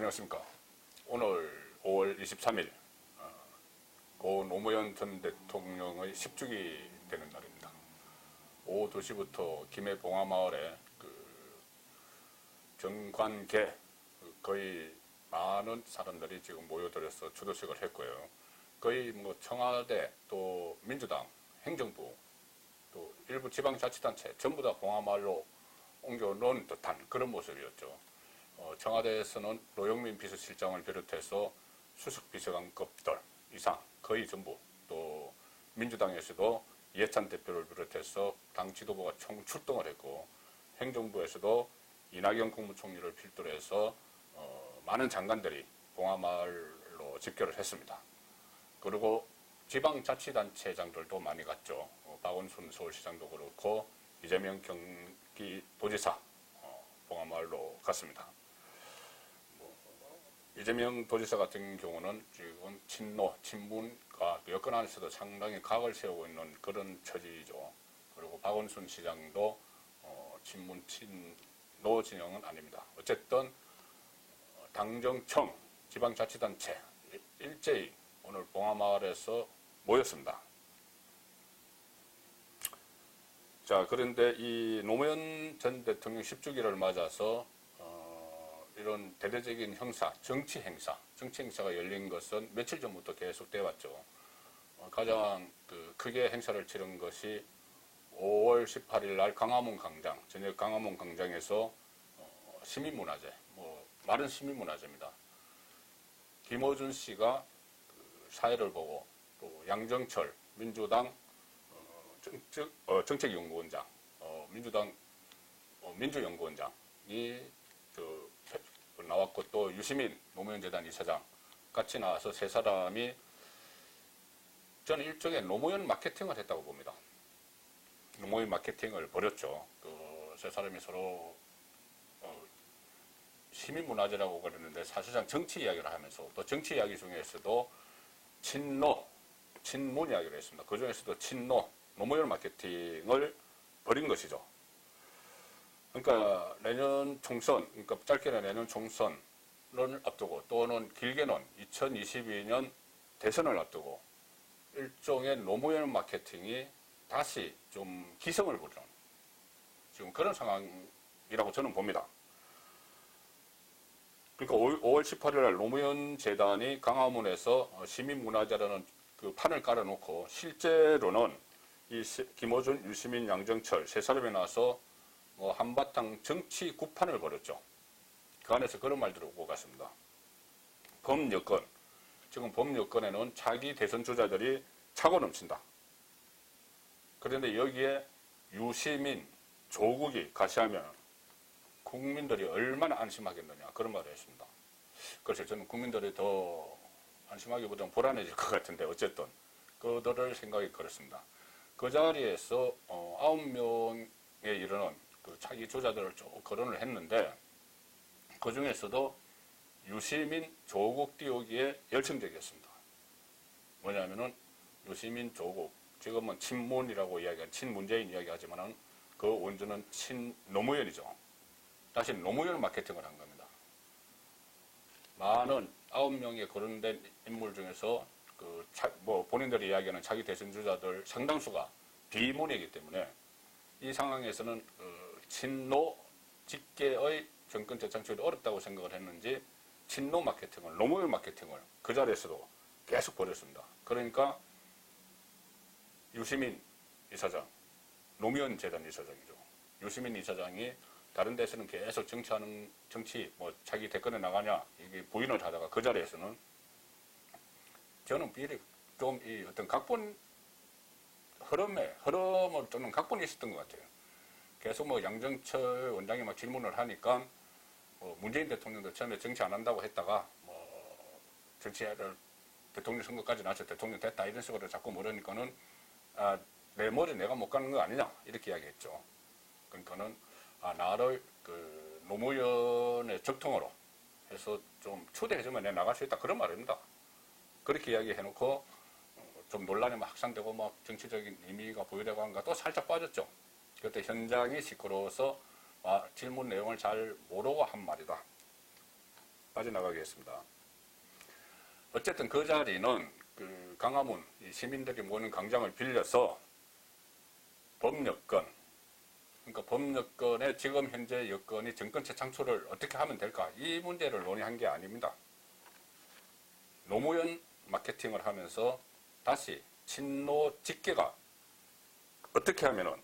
안녕하십니까. 오늘 5월 23일 고 노무현 전 대통령의 10주기 되는 날입니다. 오후 2시부터 김해 봉화마을에 정관계 거의 많은 사람들이 지금 모여들어서 추도식을 했고요. 거의 뭐 청와대 또 민주당 행정부 또 일부 지방자치단체 전부 다 봉화마을로 옮겨놓은 듯한 그런 모습이었죠. 청와대에서는 노영민 비서실장을 비롯해서 수석비서관급들 이상 거의 전부, 또 민주당에서도 이해찬 대표를 비롯해서 당 지도부가 총출동을 했고, 행정부에서도 이낙연 국무총리를 필두로 해서 많은 장관들이 봉화마을로 집결을 했습니다. 그리고 지방자치단체장들도 많이 갔죠. 박원순 서울시장도 그렇고 이재명 경기도지사 봉화마을로 갔습니다. 이재명 도지사 같은 경우는 지금 친노, 친문과 여권 안에서도 상당히 각을 세우고 있는 그런 처지죠. 그리고 박원순 시장도 친문, 친노 진영은 아닙니다. 어쨌든 당정청, 지방자치단체 일제히 오늘 봉화마을에서 모였습니다. 자, 그런데 이 노무현 전 대통령 10주기를 맞아서 이런 대대적인 행사, 정치 행사가 열린 것은 며칠 전부터 계속 되어 왔죠. 가장 크게 행사를 치른 것이 5월 18일 날 강화문 광장, 저녁 강화문 광장에서 시민문화제, 말은 시민문화제입니다. 김어준 씨가 사회를 보고 또 양정철 민주당 정책연구원장, 민주당 민주연구원장이 나왔고, 또 유시민 노무현 재단 이사장 같이 나와서 세 사람이 저는 일종의 노무현 마케팅을 했다고 봅니다. 노무현 마케팅을 벌였죠. 세 사람이 서로 시민문화제라고 그랬는데 사실상 정치 이야기를 하면서, 또 정치 이야기 중에서도 친노, 친문 이야기를 했습니다. 그 중에서도 친노, 노무현 마케팅을 벌인 것이죠. 그러니까 내년 총선, 그러니까 짧게는 내년 총선을 앞두고, 또는 길게는 2022년 대선을 앞두고 일종의 노무현 마케팅이 다시 좀 기승을 부리는 지금 그런 상황이라고 저는 봅니다. 그러니까 5월 18일 날 노무현 재단이 강화문에서 시민문화제라는 그 판을 깔아놓고, 실제로는 이 김어준, 유시민, 양정철 세 사람이 나와서 한바탕 정치 구판을 벌였죠. 그 안에서 그런 말들을 오고 갔습니다. 범여권, 지금 범여권에는 차기 대선 주자들이 차고 넘친다. 그런데 여기에 유시민, 조국이 가시하면 국민들이 얼마나 안심하겠느냐, 그런 말을 했습니다. 그래서 저는 국민들이 더 안심하기보다는 불안해질 것 같은데, 어쨌든 그들을 생각이 그렇습니다. 그 자리에서 9명에 이르는 차기 주자들을 쭉 거론을 했는데, 그 중에서도 유시민, 조국 띄우기에 열성적이었습니다. 뭐냐면은 유시민, 조국, 지금은 친문이라고 이야기하는, 친문재인 이야기하지만은 그 원조는 친노무현이죠. 다시 노무현 마케팅을 한 겁니다. 많은 9명의 거론된 인물 중에서 본인들이 이야기하는 차기 대선 주자들 상당수가 비문이기 때문에 이 상황에서는 친노 직계의 정권 재창출이 어렵다고 생각을 했는지 친노 마케팅을, 노무현 마케팅을 그 자리에서도 계속 벌였습니다. 그러니까 유시민 이사장, 노무현 재단 이사장이죠. 유시민 이사장이 다른 데서는 계속 정치, 자기 대권에 나가냐, 이게 부인을 하다가 그 자리에서는 저는 미리 좀 이 어떤 각본 흐름을 또는 각본이 있었던 것 같아요. 계속 양정철 원장이 막 질문을 하니까 문재인 대통령도 처음에 정치 안 한다고 했다가 정치를 대통령 선거까지 나서 대통령 됐다 이런 식으로 자꾸 물으니까는 내 머리 내가 못 가는 거 아니냐 이렇게 이야기했죠. 그러니까는 나를 노무현의 적통으로 해서 좀 초대해주면 내가 나갈 수 있다 그런 말입니다. 그렇게 이야기해놓고 좀 논란이 막 확산되고 막 정치적인 의미가 보이려고 한가 또 살짝 빠졌죠. 그때 현장이 시끄러워서 질문 내용을 잘 모르고 한 말이다. 빠져나가겠습니다. 어쨌든 그 자리는 그 광화문 시민들이 모이는 광장을 빌려서 법여건, 그러니까 법여건의 지금 현재 여건이 정권체 창출을 어떻게 하면 될까, 이 문제를 논의한 게 아닙니다. 노무현 마케팅을 하면서 다시 친노 직계가 어떻게 하면은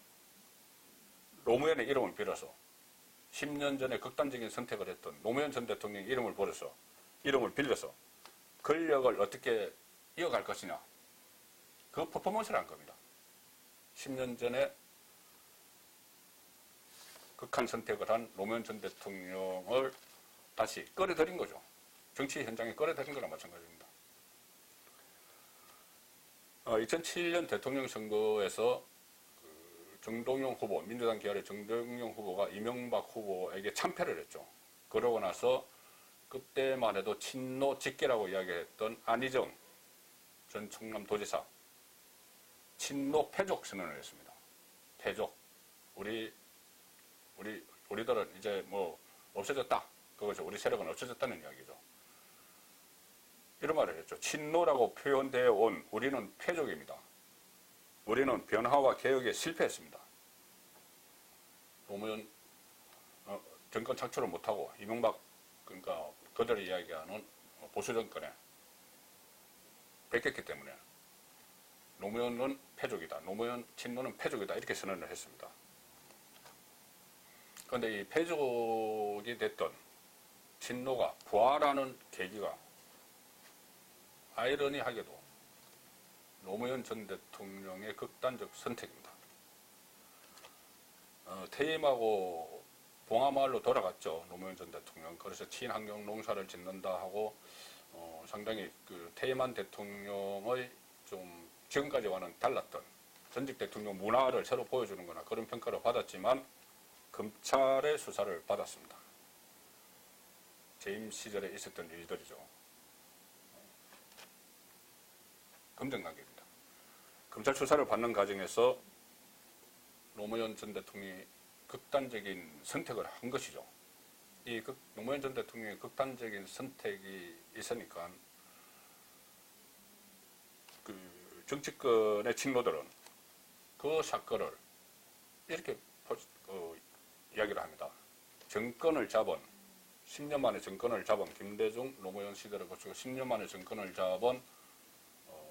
노무현의 이름을 빌어서 10년 전에 극단적인 선택을 했던 노무현 전 대통령의 이름을 빌려서 권력을 어떻게 이어갈 것이냐, 그 퍼포먼스를 한 겁니다. 10년 전에 극한 선택을 한 노무현 전 대통령을 다시 끌어들인 거죠. 정치 현장에 끌어들인 거랑 마찬가지입니다. 2007년 대통령 선거에서 정동영 후보, 민주당 계열의 정동영 후보가 이명박 후보에게 참패를 했죠. 그러고 나서 그때만 해도 친노 직계라고 이야기했던 안희정 전 충남도지사 친노 패족 선언을 했습니다. 패족. 우리들은 이제 뭐 없어졌다. 그거죠. 우리 세력은 없어졌다는 이야기죠. 이런 말을 했죠. 친노라고 표현되어 온 우리는 패족입니다. 우리는 변화와 개혁에 실패했습니다. 노무현 정권 창출을 못하고 이명박, 그러니까 그들이 이야기하는 보수 정권에 뺏겼기 때문에 노무현은 패족이다. 노무현 친노는 패족이다. 이렇게 선언을 했습니다. 그런데 이 패족이 됐던 친노가 부활하는 계기가 아이러니하게도 노무현 전 대통령의 극단적 선택입니다. 퇴임하고 봉하마을로 돌아갔죠. 노무현 전 대통령. 그래서 친환경 농사를 짓는다 하고 상당히 그 퇴임한 대통령의 좀 지금까지와는 달랐던 전직 대통령 문화를 새로 보여주는 거나 그런 평가를 받았지만 검찰의 수사를 받았습니다. 재임 시절에 있었던 일들이죠. 검증관계입니다. 검찰 수사를 받는 과정에서 노무현 전 대통령이 극단적인 선택을 한 것이죠. 이 노무현 전 대통령의 극단적인 선택이 있으니까 그 정치권의 친노들은 그 사건을 이렇게 이야기를 합니다. 정권을 잡은 10년 만에 정권을 잡은 김대중 노무현 시대를 거치고 10년 만에 정권을 잡은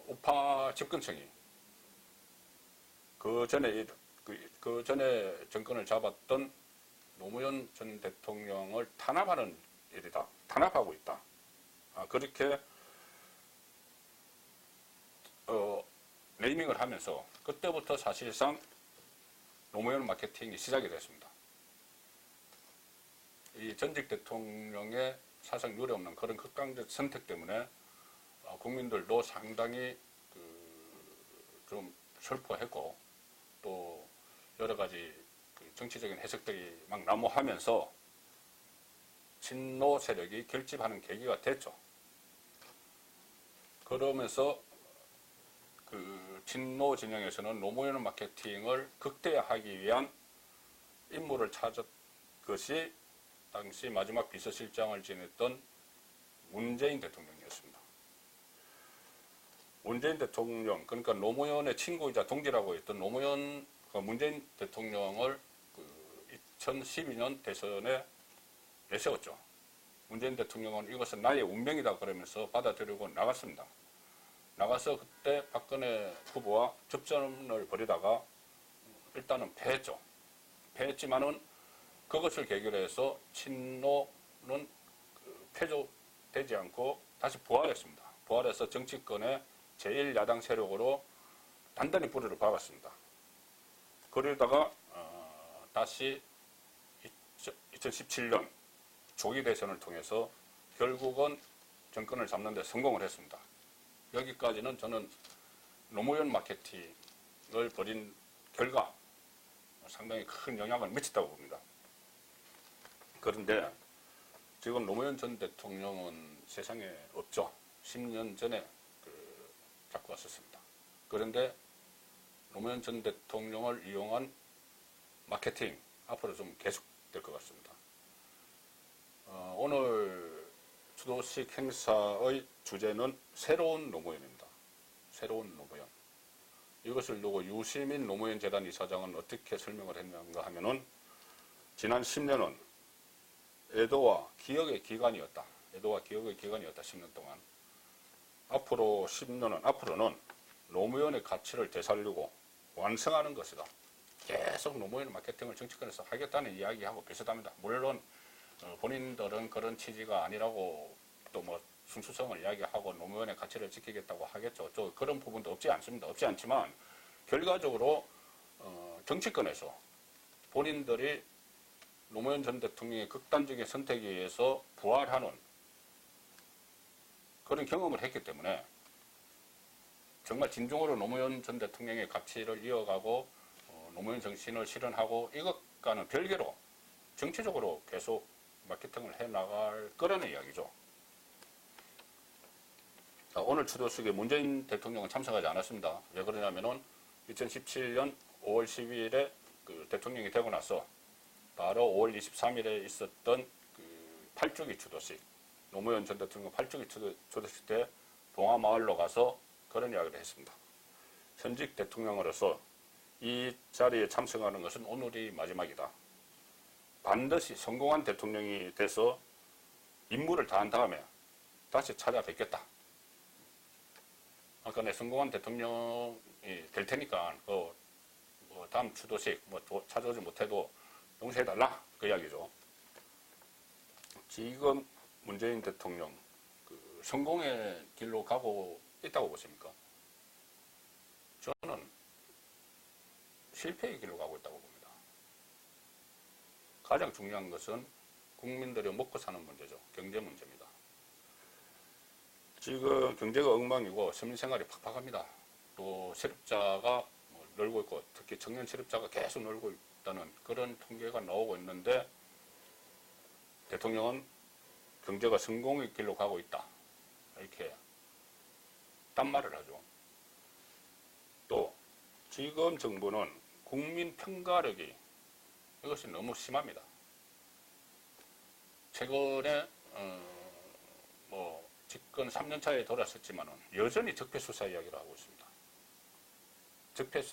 우파 집권층이 그 전에 정권을 잡았던 노무현 전 대통령을 탄압하는 일이다. 탄압하고 있다. 그렇게 네이밍을 하면서 그때부터 사실상 노무현 마케팅이 시작이 됐습니다. 이 전직 대통령의 사상 유례없는 그런 극단적 선택 때문에 국민들도 상당히 좀 슬퍼했고 또 여러 가지 정치적인 해석들이 막 난무하면서 친노 세력이 결집하는 계기가 됐죠. 그러면서 그 친노 진영에서는 노무현 마케팅을 극대화하기 위한 인물을 찾은 것이 당시 마지막 비서실장을 지냈던 문재인 대통령이었습니다. 문재인 대통령, 그러니까 노무현의 친구이자 동지라고 했던 문재인 대통령을 2012년 대선에 내세웠죠. 문재인 대통령은 이것은 나의 운명이다 그러면서 받아들이고 나갔습니다. 나가서 그때 박근혜 후보와 접전을 벌이다가 일단은 패했죠. 패했지만은 그것을 계기로 해서 친노는 패족되지 않고 다시 부활했습니다. 부활해서 정치권의 제1야당 세력으로 단단히 뿌리를 박았습니다. 그러다가 다시 2017년 조기 대선을 통해서 결국은 정권을 잡는 데 성공을 했습니다. 여기까지는 저는 노무현 마케팅을 벌인 결과 상당히 큰 영향을 미쳤다고 봅니다. 그런데 지금 노무현 전 대통령은 세상에 없죠. 10년 전에 잡고 왔었습니다. 그런데 노무현 전 대통령을 이용한 마케팅 앞으로 좀 계속될 것 같습니다. 오늘 추도식 행사의 주제는 새로운 노무현입니다. 새로운 노무현. 이것을 두고 유시민 노무현 재단 이사장은 어떻게 설명을 했는가 하면은 지난 10년은 애도와 기억의 기간이었다. 애도와 기억의 기간이었다. 10년 동안. 앞으로는 노무현의 가치를 되살리고 완성하는 것이다. 계속 노무현 마케팅을 정치권에서 하겠다는 이야기하고 비슷합니다. 물론 본인들은 그런 취지가 아니라고 또 뭐 순수성을 이야기하고 노무현의 가치를 지키겠다고 하겠죠. 그런 부분도 없지 않습니다. 없지 않지만 결과적으로 정치권에서 본인들이 노무현 전 대통령의 극단적인 선택에 의해서 부활하는 그런 경험을 했기 때문에 정말 진정으로 노무현 전 대통령의 가치를 이어가고 노무현 정신을 실현하고 이것과는 별개로 정치적으로 계속 마케팅을 해나갈 거라는 이야기죠. 오늘 추도식에 문재인 대통령은 참석하지 않았습니다. 왜 그러냐면은 2017년 5월 12일에 그 대통령이 되고 나서 바로 5월 23일에 있었던 그 8주기 추도식, 노무현 전 대통령 8주기 추도식 때 봉화마을로 가서 그런 이야기를 했습니다. 현직 대통령으로서 이 자리에 참석하는 것은 오늘이 마지막이다. 반드시 성공한 대통령이 돼서 임무를 다한 다음에 다시 찾아뵙겠다. 아까 내 성공한 대통령이 될 테니까 뭐 다음 추도식 찾아오지 못해도 용서해달라 그 이야기죠. 지금 문재인 대통령 그 성공의 길로 가고 있다고 보십니까? 저는 실패의 길로 가고 있다고 봅니다. 가장 중요한 것은 국민들이 먹고 사는 문제죠. 경제 문제입니다. 지금 경제가 엉망이고 시민생활이 팍팍합니다. 또 실업자가 늘고 있고 특히 청년 실업자가 계속 늘고 있다는 그런 통계가 나오고 있는데 대통령은 경제가 성공의 길로 가고 있다. 이렇게 딴말을 하죠. 또 지금 정부는 국민 평가력이 이것이 너무 심합니다. 최근에 집권 3년차에 돌아섰지만은 여전히 적폐 수사 이야기를 하고 있습니다. 적폐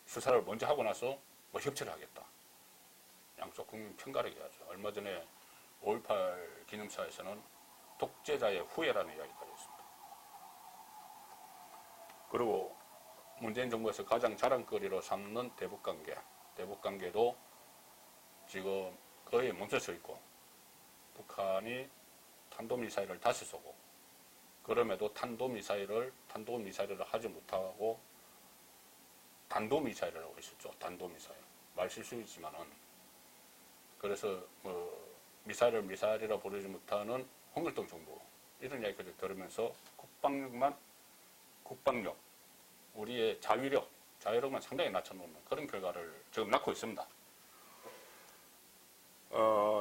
수사를 먼저 하고 나서 협치를 하겠다. 양쪽 국민 평가력이 하죠. 얼마 전에 5.18 기념사에서는 독재자의 후예라는 이야기까지 했습니다. 그리고 문재인 정부에서 가장 자랑거리로 삼는 대북관계도 지금 거의 멈춰서 있고 북한이 탄도미사일을 다시 쏘고 그럼에도 탄도미사일을 하지 못하고 단도미사일을 하고 있었죠. 단도미사일. 말실수이지만은 그래서 미사일이라 부르지 못하는 홍길동 정부 이런 이야기까지 들으면서 국방력 우리의 자위력만 상당히 낮춰놓는 그런 결과를 지금 낳고 있습니다.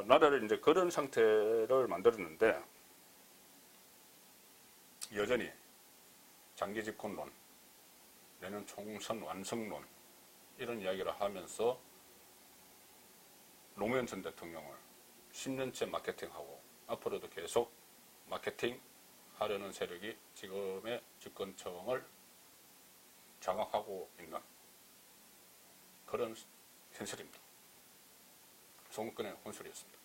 나라를 이제 그런 상태를 만들었는데 여전히 장기 집권론, 내년 총선 완성론 이런 이야기를 하면서 노무현 전 대통령을 10년째 마케팅하고 앞으로도 계속 마케팅하려는 세력이 지금의 집권청을 장악하고 있는 그런 현실입니다. 송근의 혼술이었습니다.